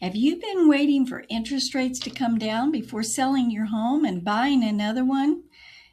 Have you been waiting for interest rates to come down before selling your home and buying another one?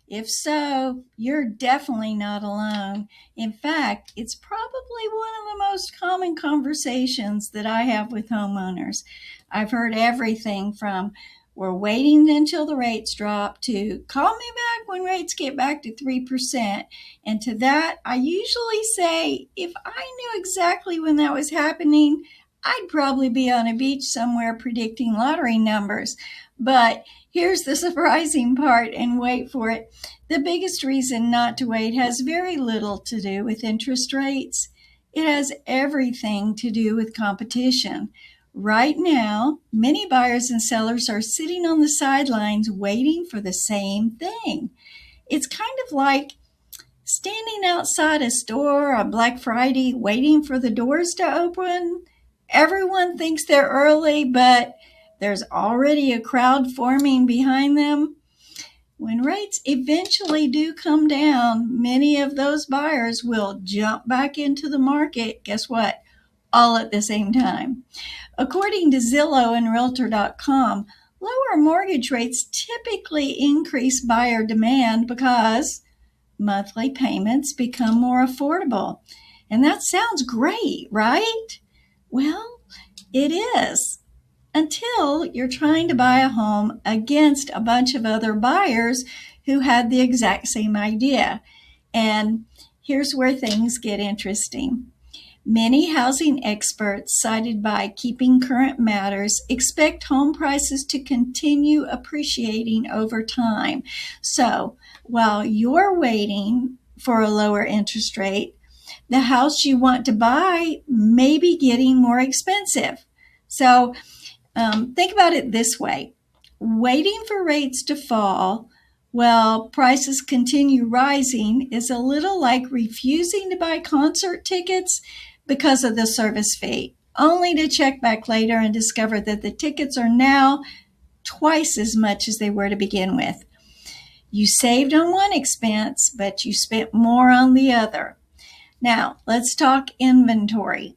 If so, you're definitely not alone. In fact, it's probably one of the most common conversations that I have with homeowners. I've heard everything from we're waiting until the rates drop to call me back when rates get back to 3%. And to that, I usually say if I knew exactly when that was happening, I'd probably be on a beach somewhere predicting lottery numbers. But here's the surprising part, and wait for it. The biggest reason not to wait has very little to do with interest rates. It has everything to do with competition. Right now, many buyers and sellers are sitting on the sidelines waiting for the same thing. It's kind of like standing outside a store on Black Friday waiting for the doors to open. Everyone thinks they're early, but there's already a crowd forming behind them. When rates eventually do come down, many of those buyers will jump back into the market. Guess what? All at the same time. According to Zillow and Realtor.com, lower mortgage rates typically increase buyer demand because monthly payments become more affordable. And that sounds great, right? Well, it is, until you're trying to buy a home against a bunch of other buyers who had the exact same idea. And here's where things get interesting. Many housing experts, cited by Keeping Current Matters, expect home prices to continue appreciating over time. So while you're waiting for a lower interest rate, the house you want to buy may be getting more expensive. So think about it this way. Waiting for rates to fall while prices continue rising is a little like refusing to buy concert tickets because of the service fee, only to check back later and discover that the tickets are now twice as much as they were to begin with. You saved on one expense, but you spent more on the other. Now, let's talk inventory.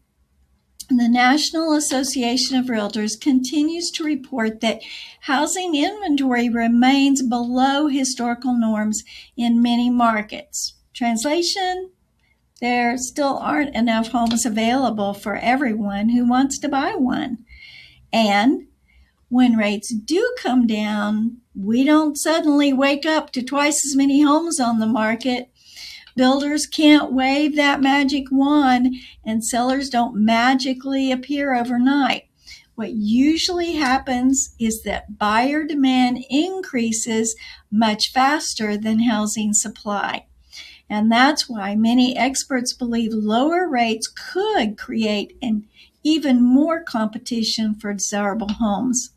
The National Association of Realtors continues to report that housing inventory remains below historical norms in many markets. Translation: there still aren't enough homes available for everyone who wants to buy one. And when rates do come down, we don't suddenly wake up to twice as many homes on the market. Builders can't wave that magic wand, and sellers don't magically appear overnight. What usually happens is that buyer demand increases much faster than housing supply. And that's why many experts believe lower rates could create an even more competition for desirable homes.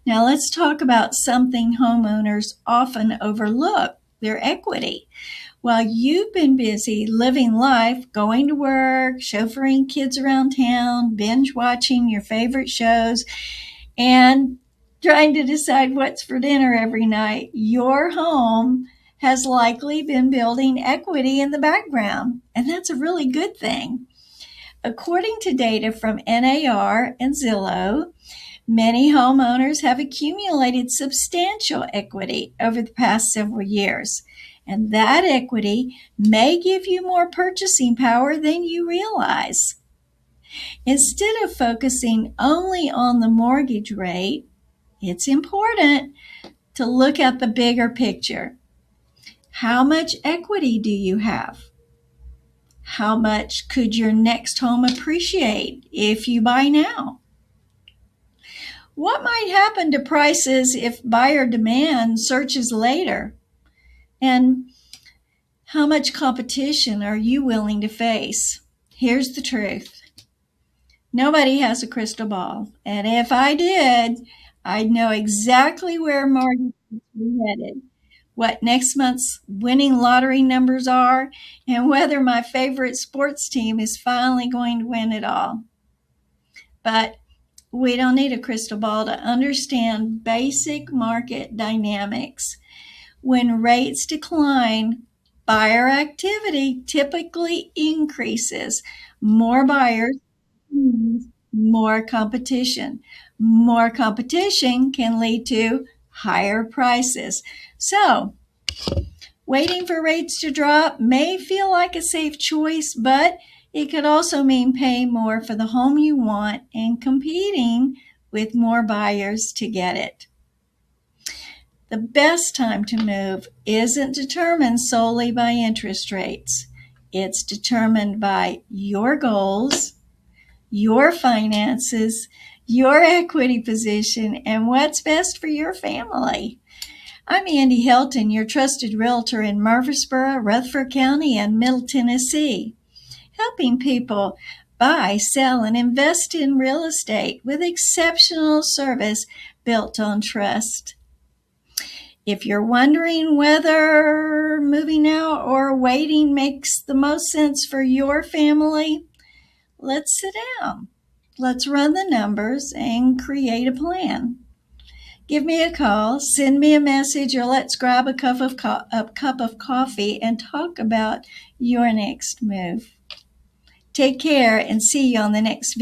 Now let's talk about something homeowners often overlook: their equity. While you've been busy living life, going to work, chauffeuring kids around town, binge watching your favorite shows, and trying to decide what's for dinner every night, your home has likely been building equity in the background, and that's a really good thing. According to data from NAR and Zillow, many homeowners have accumulated substantial equity over the past several years, and that equity may give you more purchasing power than you realize. Instead of focusing only on the mortgage rate, it's important to look at the bigger picture. How much equity do you have? How much could your next home appreciate if you buy now? What might happen to prices if buyer demand surges later? And how much competition are you willing to face? Here's the truth. Nobody has a crystal ball. And if I did, I'd know exactly where mortgages are headed, what next month's winning lottery numbers are, and whether my favorite sports team is finally going to win it all. But we don't need a crystal ball to understand basic market dynamics. When rates decline, buyer activity typically increases. More buyers means more competition. More competition can lead to higher prices. So, waiting for rates to drop may feel like a safe choice, but it could also mean paying more for the home you want and competing with more buyers to get it. The best time to move isn't determined solely by interest rates. It's determined by your goals, your finances, your equity position, and what's best for your family. I'm Andy Helton, your trusted realtor in Murfreesboro, Rutherford County, and Middle Tennessee, helping people buy, sell, and invest in real estate with exceptional service built on trust. If you're wondering whether moving out or waiting makes the most sense for your family, let's sit down. Let's run the numbers and create a plan. Give me a call, send me a message, or let's grab a cup of coffee and talk about your next move. Take care and see you on the next video.